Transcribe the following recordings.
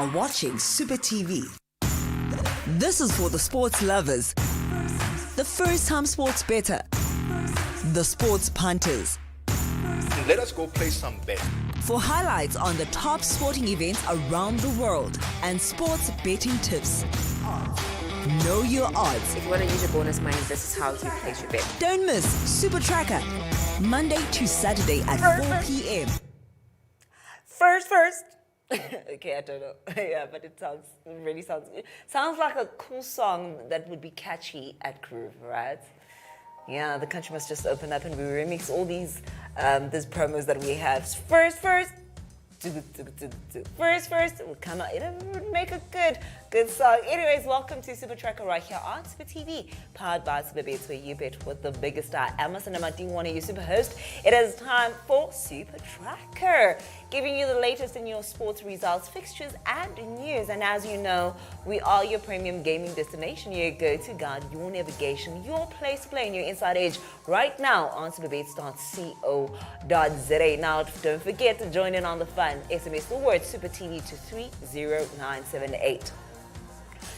are watching Supa TV. This is for the sports lovers, the first-time sports better, the sports punters. Let us go play some bet. For highlights on the top sporting events around the world and sports betting tips. Know your odds. If you want to use your bonus money, this is how you place your bet. Don't miss Supa Tracker, Monday to Saturday at 4 p.m. First. Okay, I don't know. Yeah, but it really sounds good. Sounds like a cool song that would be catchy at Groove, right? Yeah, the country must just open up and we remix all these promos that we have. First, it will come out. It would make a good song. Anyways, welcome to Supa Tracker right here on Supa TV, powered by Supa Bets, where you bet with the biggest star. I'm Asanda, one of your super hosts. It is time for Supa Tracker, giving you the latest in your sports results, fixtures, and news. And as you know, we are your premium gaming destination. Your go-to guide, your navigation, your place to play, and your inside edge right now on supabets.co.za. Now, don't forget to join in on the fun. SMS the word Supa TV to 30978.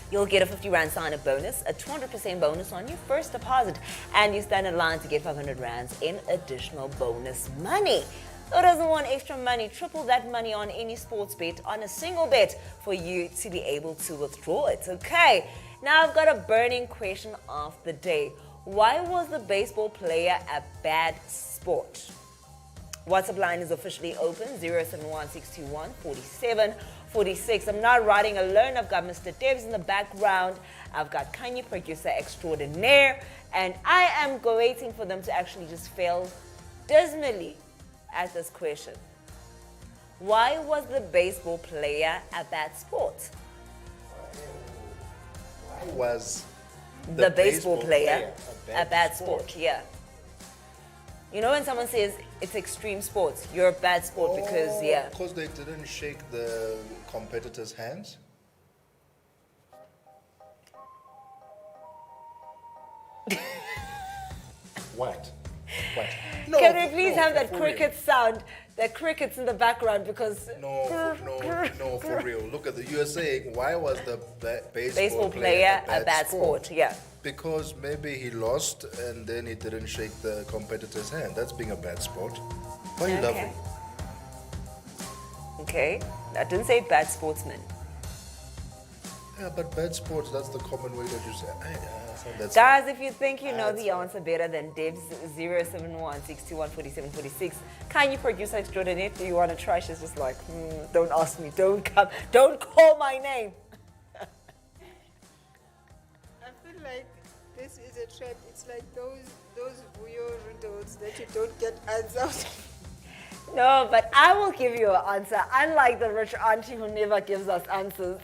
You'll get a 50 Rand sign-up bonus, a 200% bonus on your first deposit, and you stand in line to get 500 Rands in additional bonus money. Who doesn't want extra money? Triple that money on any sports bet, on a single bet, for you to be able to withdraw it. Okay, now I've got a burning question of the day. Why was the baseball player a bad sport? WhatsApp line is officially open, 0716214746. I'm not riding alone. I've got Mr. Debs in the background. I've got Kanye, producer extraordinaire. And I am waiting for them to actually just fail dismally at this question. Why was the baseball player a bad sport? Why was the baseball player a bad sport? Yeah. You know when someone says it's extreme sports, you're a bad sport because, yeah. Because they didn't shake the competitors' hands? What? No, Can we please have that cricket sound, the crickets in the background, because... No, for real. Look at the USA. Why was the baseball player a bad sport? Yeah. Because maybe he lost and then he didn't shake the competitor's hand. That's being a bad sport. Why are you laughing? Okay. I didn't say bad sportsman. Yeah, but bad sports, that's the common way that you say. Guys, if you think you know the answer better than Debs, 07162144746. Can you produce extraordinary? Do you want to try? She's just like, don't ask me, don't come, don't call my name. I feel like this is a trap. It's like those Vuyo riddles that you don't get answers. No, but I will give you an answer, unlike the rich auntie who never gives us answers.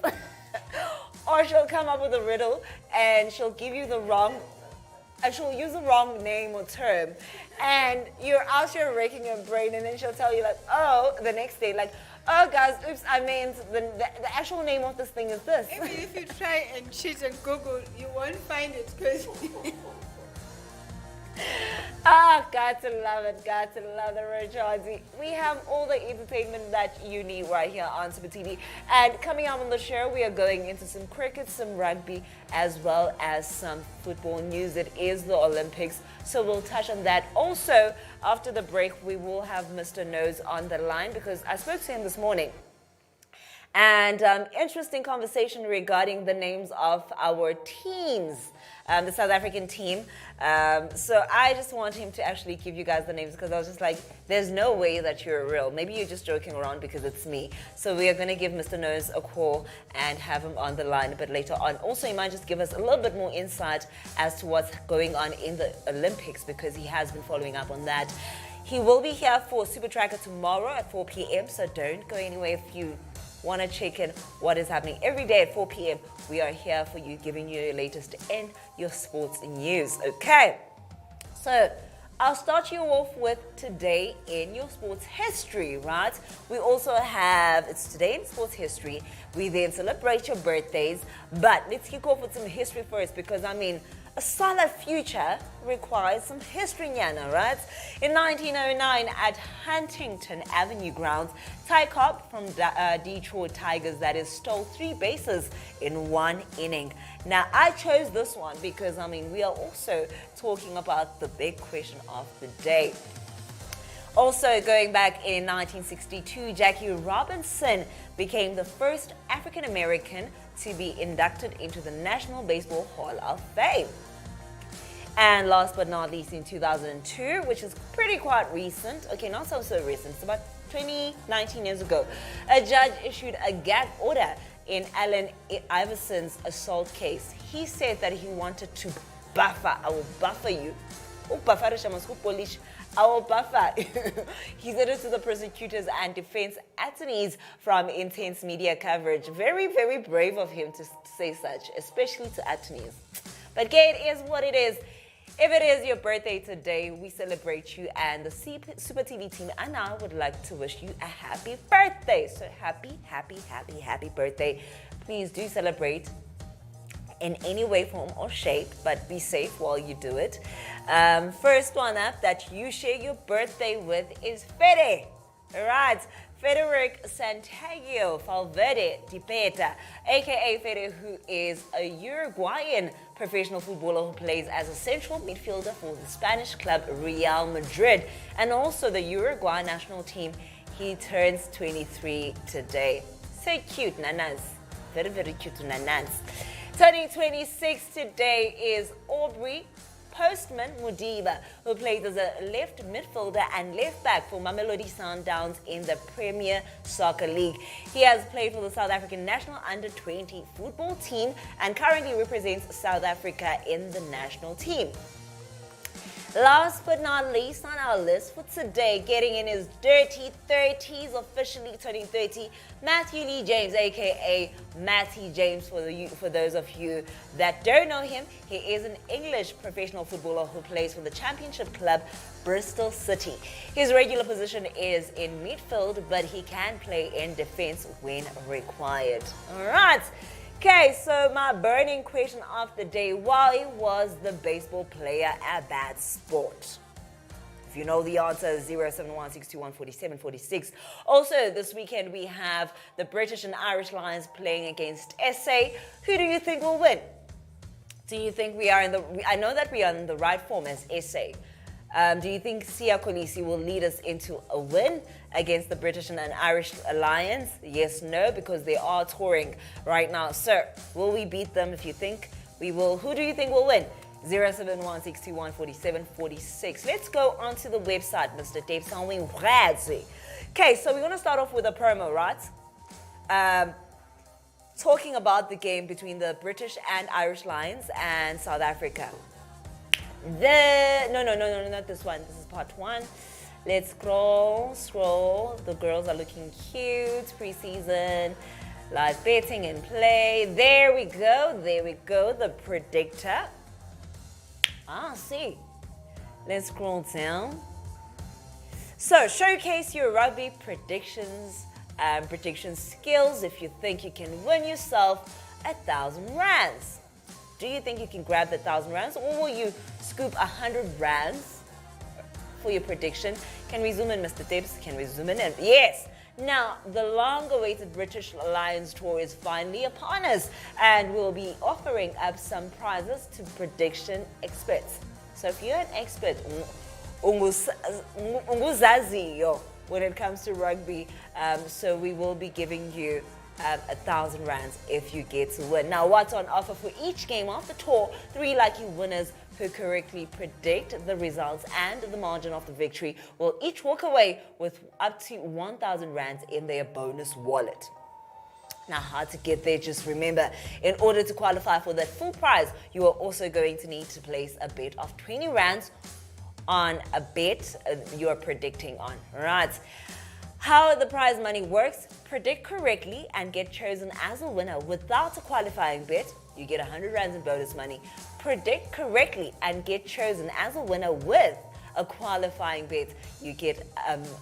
Or she'll come up with a riddle and she'll give you the wrong, and she'll use the wrong name or term, and you're out here raking your brain, and then she'll tell you like, oh, the next day, like, oh guys, oops, I meant the actual name of this thing is this. Even if you try and cheat and Google, you won't find it because... Got to love it. Got to love the rich auntie. We have all the entertainment that you need right here on Supa TV. And coming up on the show, we are going into some cricket, some rugby, as well as some football news. It is the Olympics, so we'll touch on that. Also, after the break, we will have Mr. Nose on the line because I spoke to him this morning. And interesting conversation regarding the names of our teams, the South African team. So I just want him to actually give you guys the names because I was just like, there's no way that you're real. Maybe you're just joking around because it's me. So we are going to give Mr. Nose a call and have him on the line a bit later on. Also, he might just give us a little bit more insight as to what's going on in the Olympics because he has been following up on that. He will be here for Supa Tracker tomorrow at 4 p.m. So don't go anywhere if you want to check in what is happening every day at 4 p.m. We are here for you, giving you your latest in your sports news. Okay, so I'll start you off with today in your sports history, right? We also have, it's today in sports history. We then celebrate your birthdays, but let's kick off with some history first because, I mean, A solid future requires some history, Nyana, right? In 1909, at Huntington Avenue grounds, Ty Cobb from Detroit Tigers, that is, stole 3 bases in 1 inning. Now, I chose this one because, we are also talking about the big question of the day. Also, going back in 1962, Jackie Robinson became the first African American to be inducted into the National Baseball Hall of Fame. And last but not least, in 2002, which is quite recent, okay, not so recent, it's about 19 years ago, a judge issued a gag order in Allen Iverson's assault case. He said that he wanted to buffer, I will buffer you. I will buffer. He said it to the prosecutors and defense attorneys from intense media coverage. Very, very brave of him to say such, especially to attorneys. But gay, it is what it is. If it is your birthday today, we celebrate you, and the Supa TV team and I would like to wish you a happy birthday. So happy, happy, happy, happy birthday. Please do celebrate in any way, form, or shape, but be safe while you do it. First one up that you share your birthday with is Fede. All right. Frederick Santiago Valverde Dipeta, aka Fede, who is a Uruguayan professional footballer who plays as a central midfielder for the Spanish club Real Madrid and also the Uruguay national team. He turns 23 today. So cute, nanas. Very, very cute, nanas. Turning 26 today is Aubrey Postman Mudiba, who plays as a left midfielder and left back for Mamelodi Sundowns in the Premier Soccer League. He has played for the South African national under-20 football team and currently represents South Africa in the national team. Last but not least on our list for today, getting in his dirty 30s, officially turning 30, Matthew Lee James, aka Matty James for those of you that don't know him. He is an English professional footballer who plays for the championship club Bristol City. His regular position is in midfield, but he can play in defense when required. All right. Okay, so my burning question of the day, why was the baseball player a bad sport? If you know the answer, 071-621-4746. Also, this weekend we have the British and Irish Lions playing against SA. Who do you think will win? Do you think we are I know that we are in the right form as SA. Do you think Sia Kolisi will lead us into a win against the British and Irish Lions? Yes, no, because they are touring right now. So, will we beat them? If you think we will, who do you think will win? 071-621-4746. Let's go onto the website, Mr. Dave Sanwing. Okay, so we're going to start off with a promo, right? Talking about the game between the British and Irish Lions and South Africa. No, not this one. This is part 1. Let's scroll. The girls are looking cute. Preseason, live betting and play. There we go. The predictor. See. Let's scroll down. So, showcase your rugby predictions and prediction skills if you think you can win yourself 1,000 rands. Do you think you can grab the 1,000 rands, or will you scoop 100 rands for your prediction? Can we zoom in, Mr. Tibbs? Can we zoom in? Yes. Now, the long-awaited British Lions tour is finally upon us, and we'll be offering up some prizes to prediction experts. So if you're an expert, unguzaziyo when it comes to rugby, so we will be giving you 1,000 rands if you get to win. Now, what's on offer for each game of the tour? 3 lucky winners who correctly predict the results and the margin of the victory will each walk away with up to 1,000 rands in their bonus wallet. Now, how to get there? Just remember, in order to qualify for that full prize, you are also going to need to place a bet of 20 rands on a bet you are predicting on. Right. How the prize money works: predict correctly and get chosen as a winner without a qualifying bet, you get 100 rands in bonus money. Predict correctly and get chosen as a winner with a qualifying bet, you get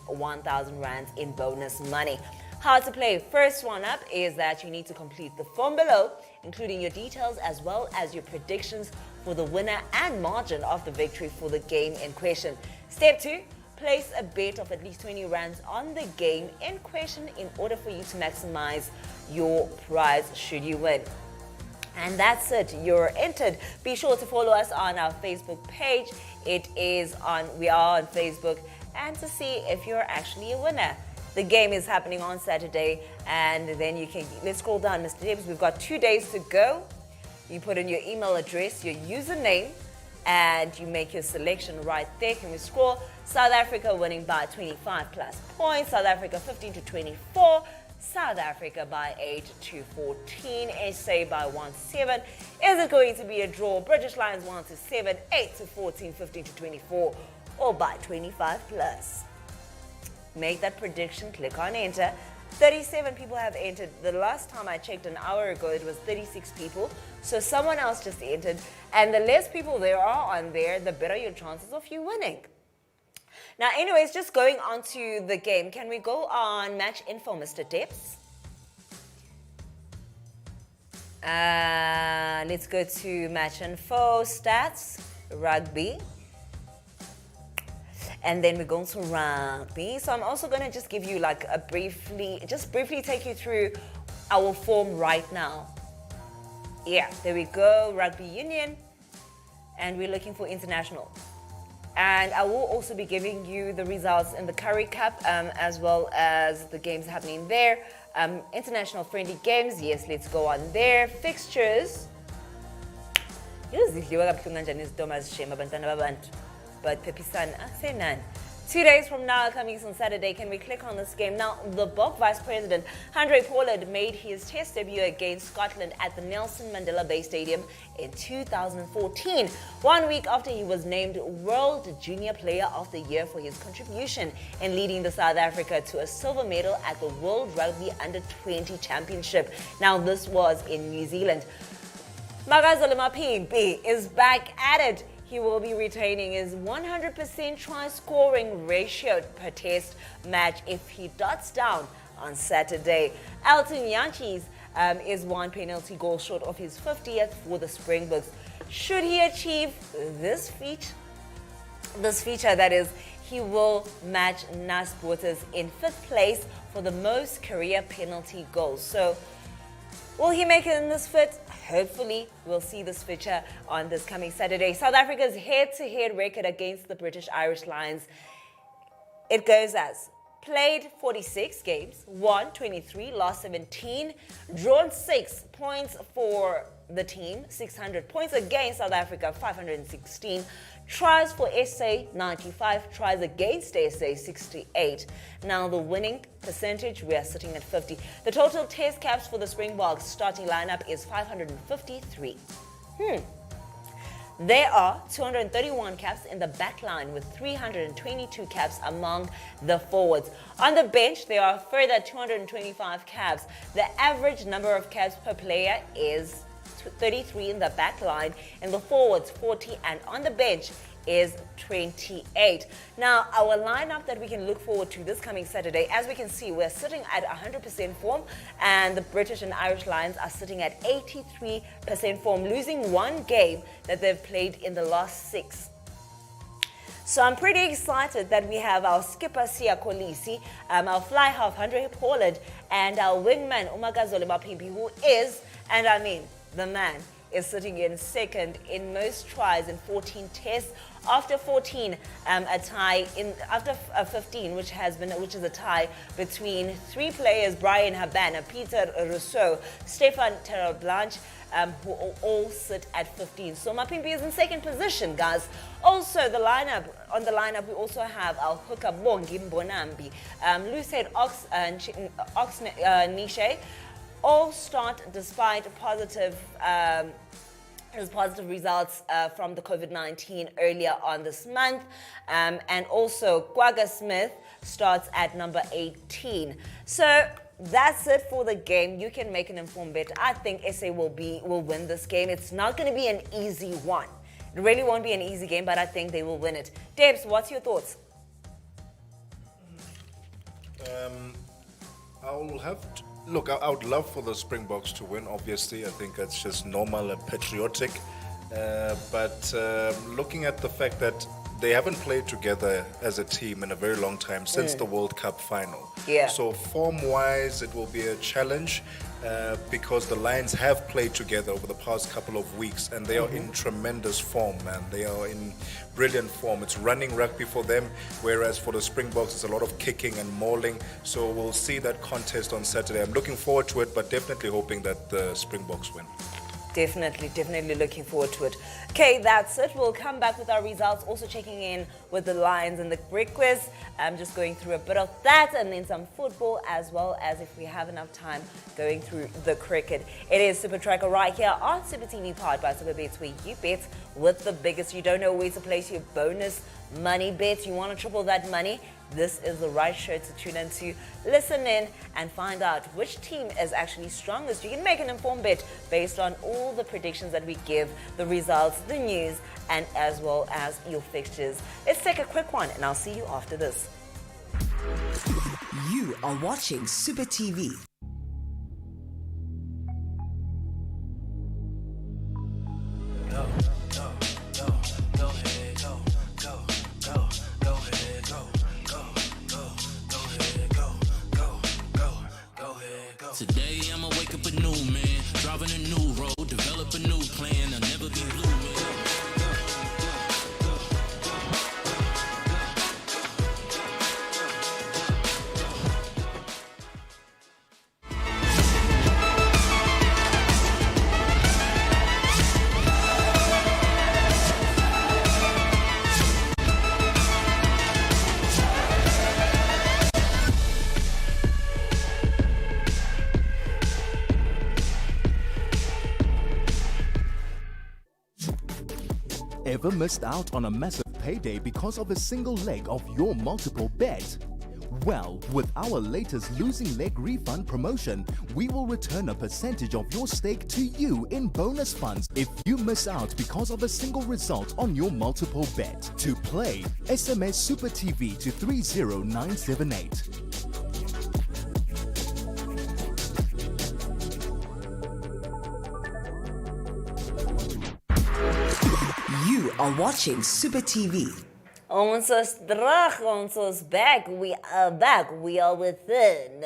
1,000 rands in bonus money. How to play? First one up is that you need to complete the form below, including your details as well as your predictions for the winner and margin of the victory for the game in question. Step 2, place a bet of at least 20 rands on the game in question in order for you to maximize your prize should you win. And that's it, you're entered. Be sure to follow us on our Facebook page. We are on Facebook, and to see if you're actually a winner. The game is happening on Saturday, and then let's scroll down, Mr. Debs. We've got 2 days to go. You put in your email address, your username, and you make your selection right there. Can we scroll? South Africa winning by 25 plus points. South Africa 15 to 24. South Africa by 8 to 14. SA by 1-7. Is it going to be a draw? British Lions 1 to 7, 8 to 14, 15 to 24, or by 25 plus? Make that prediction. Click on enter. 37 people have entered. The last time I checked an hour ago, it was 36 people. So someone else just entered. And the less people there are on there, the better your chances of you winning. Now, anyways, just going on to the game. Can we go on match info, Mr. Debs? Let's go to match info, stats, rugby. And then we're going to rugby. So I'm also going to just give you like briefly take you through our form right now. Yeah, there we go, rugby union. And we're looking for international. And I will also be giving you the results in the Curry Cup, as well as the games happening there. International friendly games, yes, let's go on there. Fixtures. But Pepisan, say none. 2 days from now, coming on Saturday, can we click on this game? Now, the BOK Vice President, Andre Pollard, made his test debut against Scotland at the Nelson Mandela Bay Stadium in 2014, 1 week after he was named World Junior Player of the Year for his contribution in leading the South Africa to a silver medal at the World Rugby Under-20 Championship. Now, this was in New Zealand. Magazole Mapimpi is back at it. He will be retaining his 100% try-scoring ratio per test match if he dots down on Saturday. Elton Yanchis is one penalty goal short of his 50th for the Springboks. Should he achieve this feature, that is, he will match Nas Bottas in 5th place for the most career penalty goals. So, will he make it in this fit? Hopefully, we'll see this feature on this coming Saturday. South Africa's head-to-head record against the British Irish Lions. It goes as played 46 games, won 23, lost 17, drawn 6 points for the team, 600 points against South Africa, 516. Tries for SA, 95. Tries against SA, 68. Now the winning percentage, we are sitting at 50. The total test caps for the Springboks starting lineup is 553. There are 231 caps in the back line with 322 caps among the forwards. On the bench, there are further 225 caps. The average number of caps per player is 33 in the back line, and the forwards 40, and on the bench is 28. Now, our lineup that we can look forward to this coming Saturday, as we can see, we're sitting at 100% form, and the British and Irish Lions are sitting at 83% form, losing one game that they've played in the last 6. So I'm pretty excited that we have our skipper Siya Kolisi, our fly half Andre Pollard, and our wingman Umagazole Mapimpi, who is, and I mean, the man is sitting in second in most tries in 14 tests. After 14, after 15, which is a tie between 3 players: Brian Habana, Peter Rousseau, Stefan Terreblanche, who all sit at 15. So Mapimpi is in second position, guys. Also, on the lineup, we also have our hooker Bongi Mbonambi, Lucid Nishe. All start despite positive results from the COVID-19 earlier on this month. And also, Kwaga Smith starts at number 18. So that's it for the game. You can make an informed bet. I think SA will win this game. It's not going to be an easy one. It really won't be an easy game, but I think they will win it. Debs, what's your thoughts? Look, I would love for the Springboks to win, obviously. I think that's just normal and patriotic. But looking at the fact that they haven't played together as a team in a very long time since the World Cup final. Yeah. So form-wise, it will be a challenge because the Lions have played together over the past couple of weeks and they are in tremendous form, man. They are in brilliant form. It's running rugby for them, whereas for the Springboks, it's a lot of kicking and mauling. So we'll see that contest on Saturday. I'm looking forward to it, but definitely hoping that the Springboks win. Definitely looking forward to it. Okay, that's it. We'll come back with our results, also checking in with the Lions and the Brick Quiz. I'm just going through a bit of that and then some football, as well as, if we have enough time, going through the cricket. It is Supa Tracker right here on Supa TV, powered by Supa Bets, where you bet with the biggest. You don't know where to place your bonus money bets. You want to triple that money? This is the right show to tune into, listen in, and find out which team is actually strongest. You can make an informed bet based on all the predictions that we give, the results, the news, and as well as your fixtures. Let's take a quick one, and I'll see you after this. You are watching Supa TV. Today I'ma wake up a new man, driving a new road, develop a new plan. I'll never be blue, man. Ever missed out on a massive payday because of a single leg of your multiple bet? Well, with our latest losing leg refund promotion, we will return a percentage of your stake to you in bonus funds if you miss out because of a single result on your multiple bet. To play, SMS Supa TV to 30978. You are watching Supa TV. Ons is terug, ons is back. We are back. We are within.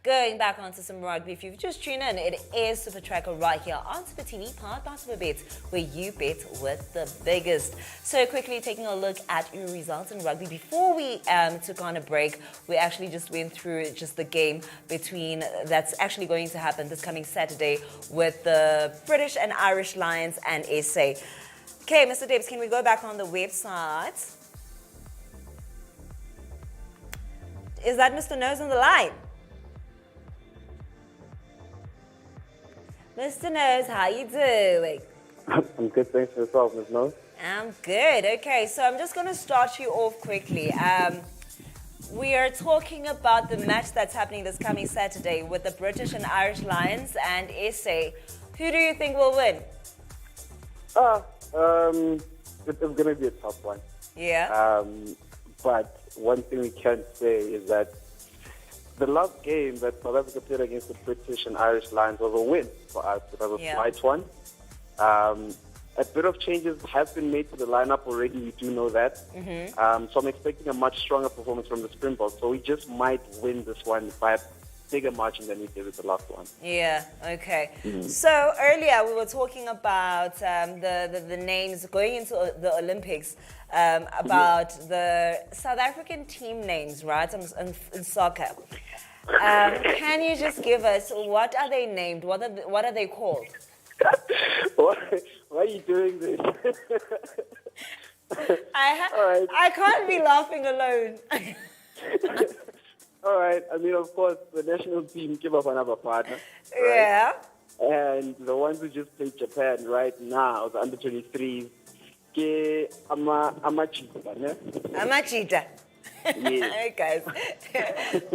Going back onto some rugby. If you've just tuned in, it is Supa Tracker right here on Supa TV, powered by Supa Bets, where you bet with the biggest. So quickly taking a look at your results in rugby. Before we took on a break, we actually just went through just the game between that's actually going to happen this coming Saturday with the British and Irish Lions and SA. Okay, Mr. Debs, can we go back on the website? Is that Mr. Nose on the line? Mr. Nose, how you doing? I'm good, thanks for yourself, Ms. Nose. I'm good. Okay, so I'm just going to start you off quickly. We are talking about the match that's happening this coming Saturday with the British and Irish Lions and SA. Who do you think will win? It's going to be a tough one. Yeah. But one thing we can say is that the last game that South Africa played against the British and Irish Lions was a win for us. It was a slight one. A bit of changes have been made to the lineup already. We do know that. So I'm expecting a much stronger performance from the Springboks. So we just might win this one by a bigger margin than we did with the last one. Yeah, okay. So earlier we were talking about the names going into the Olympics, about the South African team names, right, in soccer. Can you just give us, what are they named? What are they called? Why are you doing this? I can't be laughing alone. All right. I mean, of course, the national team give up another partner. Right? Yeah. And the ones who just played Japan right now, the under 23s, Amachita, ne? Amachita. Yes. Hey guys.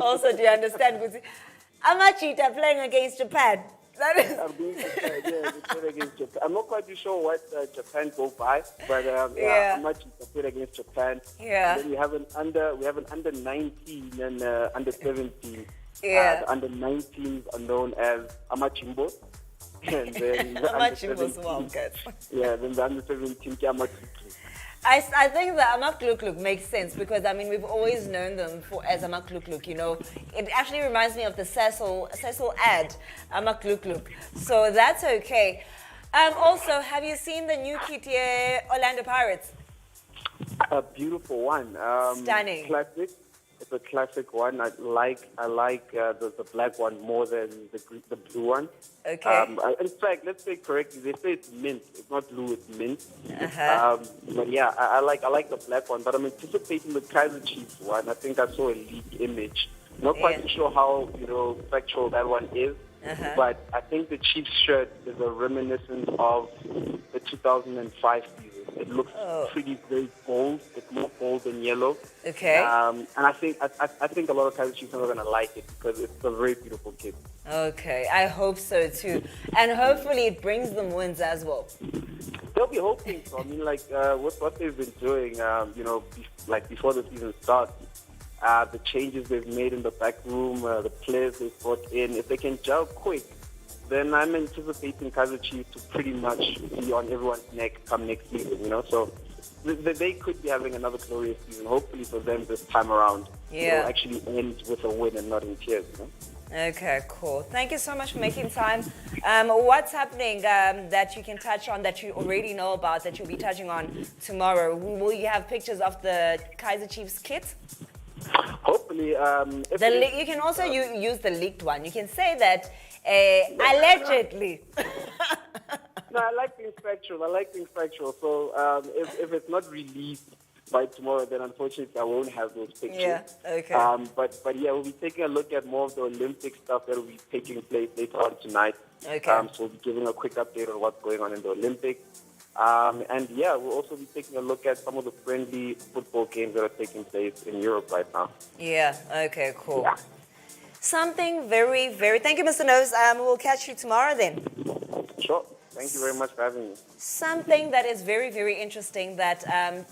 Also, do you understand? Amachita playing against Japan. That is. I'm being they played against Japan. I'm not quite too sure what Japan go by, but Amachita played against Japan. Yeah. And then we have an under 19 and under 17. Yeah. The under 19s are known as Amachimbo. And then the under Amajimbo's 17 well, good. Yeah, then the under 17 I think the Amaklukluk makes sense because I mean we've always known them for as Amaklukluk, you know. It actually reminds me of the Cecil ad, Amaklukluk. So that's okay. Also, have you seen the new kit here, Orlando Pirates? A beautiful one. Stunning. Classic. It's a classic one. I like the black one more than the blue one. Okay. In fact, let's say correctly. They say it's mint. It's not blue. It's mint. Uh-huh. But yeah, I like the black one. But I'm anticipating the Kaiser Chiefs one. I think I saw a leaked image. Not quite sure how factual that one is. Uh-huh. But I think the Chiefs shirt is a reminiscent of the 2005 season. It looks pretty very bold. It's more bold than yellow. Okay. And I think a lot of Kaiser Chiefs are gonna like it because it's a very beautiful kit. Okay, I hope so too. And hopefully it brings them wins as well. They'll be hoping so. I mean, like with what they've been doing, before the season starts, the changes they've made in the back room, the players they've brought in, if they can gel quick, then I'm anticipating Kaiser Chiefs to pretty much be on everyone's neck come next season, So they could be having another glorious season, hopefully for them this time around. Yeah. It'll actually end with a win and not in tears, Okay, cool. Thank you so much for making time. What's happening that you can touch on that you already know about that you'll be touching on tomorrow? Will you have pictures of the Kaiser Chiefs kit? Hopefully. You can also use the leaked one. You can say that allegedly. No, I like things factual. So if it's not released by tomorrow, then unfortunately I won't have those pictures. Yeah, okay. But yeah, we'll be taking a look at more of the Olympic stuff that will be taking place later on tonight. Okay. So we'll be giving a quick update on what's going on in the Olympics. And yeah, we'll also be taking a look at some of the friendly football games that are taking place in Europe right now. Yeah, okay, cool. Yeah. Something very, very... Thank you, Mr. Nose. We'll catch you tomorrow then. Sure. Thank you very much for having me. Something that is very, very interesting that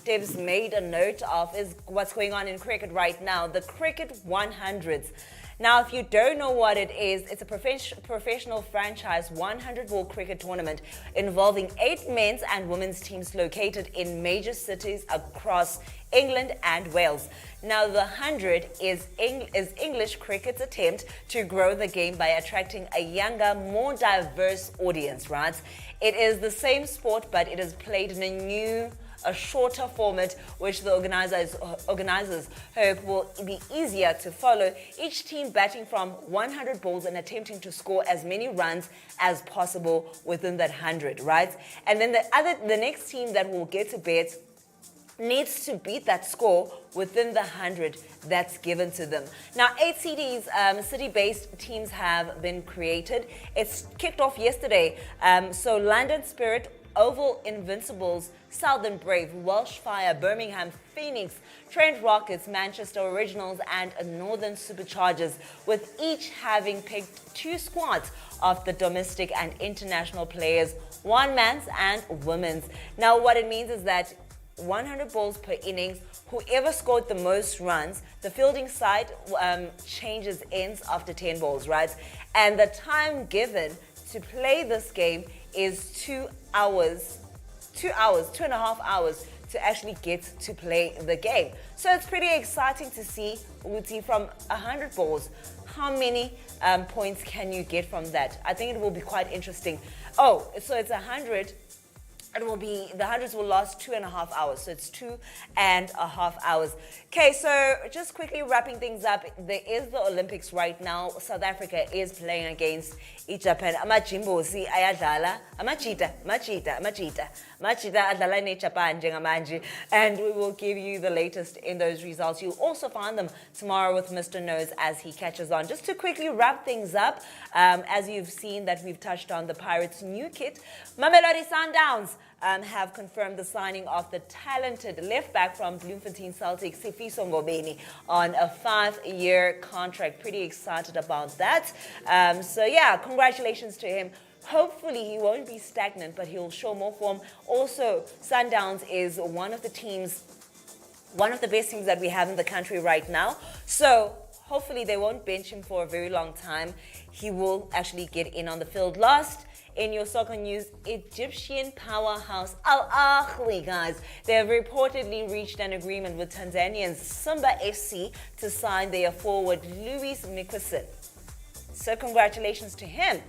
Deb's made a note of is what's going on in cricket right now, the Cricket 100s. Now, if you don't know what it is, it's a professional franchise 100-ball cricket tournament involving 8 men's and women's teams located in major cities across England and Wales. Now, the 100 is English cricket's attempt to grow the game by attracting a younger, more diverse audience, right? It is the same sport, but it is played in a shorter format, which the organizers hope will be easier to follow. Each team batting from 100 balls and attempting to score as many runs as possible within that 100, right? And then the next team that will get to bat needs to beat that score within the 100 that's given to them. Now, 8 city-based teams have been created. It's kicked off yesterday. So London Spirit, Oval Invincibles, Southern Brave, Welsh Fire, Birmingham Phoenix, Trent Rockets, Manchester Originals, and Northern Superchargers, with each having picked 2 squads of the domestic and international players, one men's and women's. Now, what it means is that 100 balls per innings, whoever scored the most runs, the fielding side changes ends after 10 balls, right? And the time given to play this game is 2 hours, 2.5 hours to actually get to play the game. So it's pretty exciting to see, Uti, from 100 balls, how many points can you get from that? I think it will be quite interesting. Oh, so it's 100. The hundreds will last 2.5 hours, so it's 2.5 hours. Okay, so just quickly wrapping things up, there is the Olympics right now. South Africa is playing against Japan. Amajimbosi ayadlala, amachita adlala neJapan njengamanje, and we will give you the latest in those results. You'll also find them tomorrow with Mr. Nose as he catches on. Just to quickly wrap things up, as you've seen that we've touched on the Pirates' new kit, Mamelodi Sundowns have confirmed the signing of the talented left-back from Bloemfontein Celtic, Sifiso Ngobeni, on a 5-year contract. Pretty excited about that. So yeah, congratulations to him. Hopefully he won't be stagnant, but he'll show more form. Also, Sundowns is one of the best teams that we have in the country right now. So hopefully they won't bench him for a very long time. He will actually get in on the field. Last In your soccer news, Egyptian powerhouse Al Ahly, guys, they have reportedly reached an agreement with Tanzanian Simba FC to sign their forward Luis Mickelson. So congratulations to him.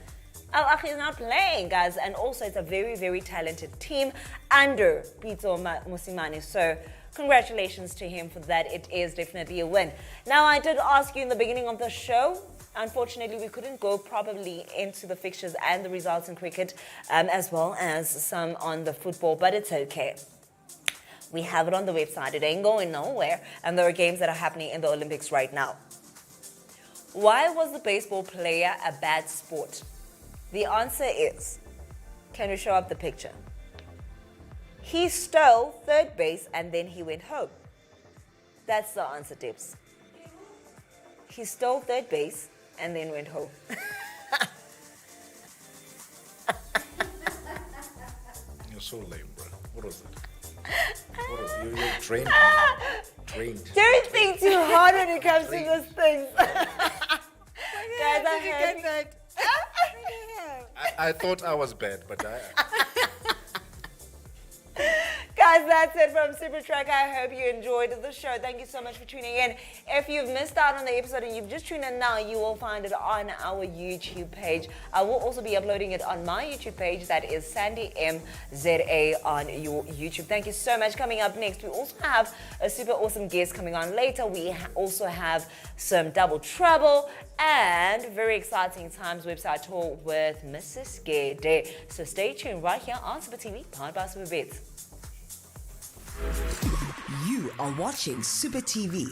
Al Ahly is not playing, guys, and also it's a very, very talented team under Pitso Mosimane. So congratulations to him for that. It is definitely a win. Now, I did ask you in the beginning of the show. Unfortunately, we couldn't go properly into the fixtures and the results in cricket, as well as some on the football, but it's okay. We have it on the website. It ain't going nowhere, and there are games that are happening in the Olympics right now. Why was the baseball player a bad sport? The answer is, can we show up the picture? He stole third base and then he went home. That's the answer, Debs. He stole third base and then went home. You're so lame, bro. What was that? You're drained. Drained. Don't think too hard when it comes to those things. Guys, Did you get that? I thought I was bad, but Guys, that's it from Supa Tracker. I hope you enjoyed the show. Thank you so much for tuning in. If you've missed out on the episode and you've just tuned in now, you will find it on our YouTube page. I will also be uploading it on my YouTube page. That is Sandy MZA on your YouTube. Thank you so much. Coming up next, we also have a super awesome guest coming on later. We also have some double trouble and very exciting times website tour with Mrs. Gede. So stay tuned right here on Supa TV, powered by Supa Bets. You are watching Supa TV.